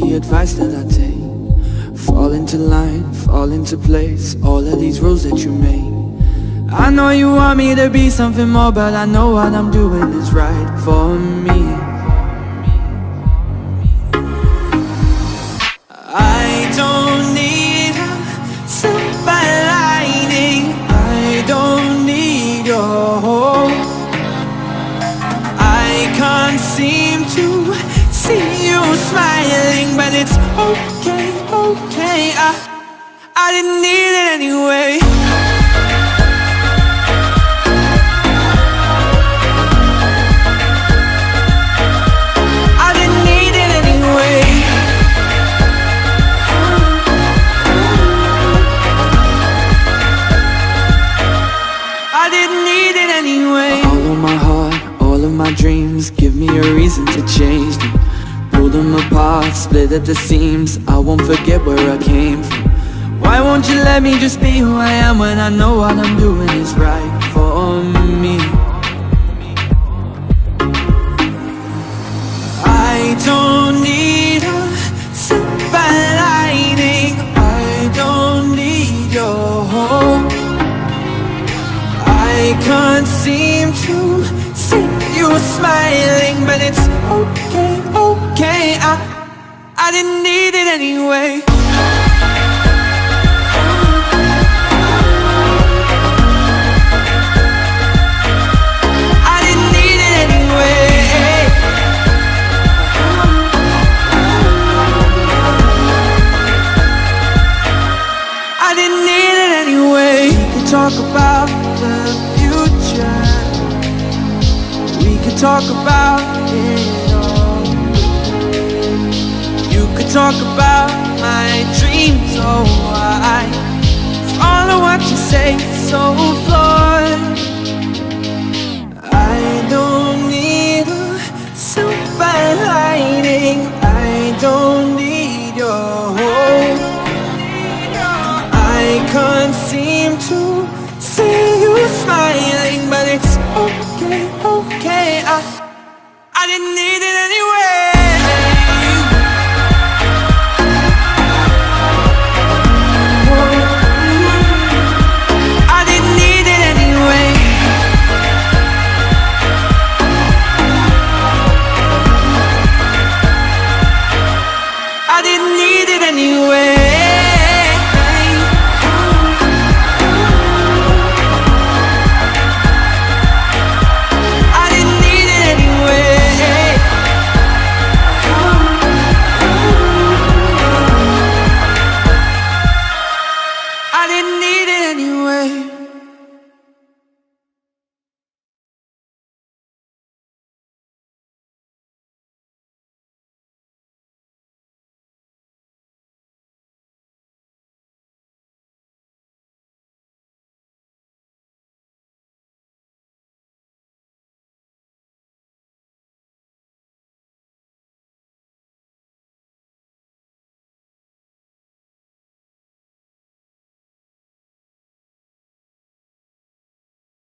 the advice that I take. Fall into line, fall into place, all of these rules that you made. I know you want me to be something more, but I know what I'm doing is right for me. I don't need a silver lining, I don't need your hope. I can't seem to see you smiling, but it's okay, okay. I didn't need it anyway. I didn't need it anyway. I didn't need it anyway. All of my heart, all of my dreams, give me a reason to change them. Pull them apart, split at the seams, I won't forget where I came from. Why won't you let me just be who I am when I know what I'm doing is right for me? I don't need a silver lining, I don't need your hope. I can't seem to see you smiling, but it's okay, okay. I didn't need it anyway. I didn't need it anyway. I didn't need it anyway. We could talk about the future, we could talk about it all. You could talk about my dreams, oh all of what you say is so flawed. I don't need a silver lining, I don't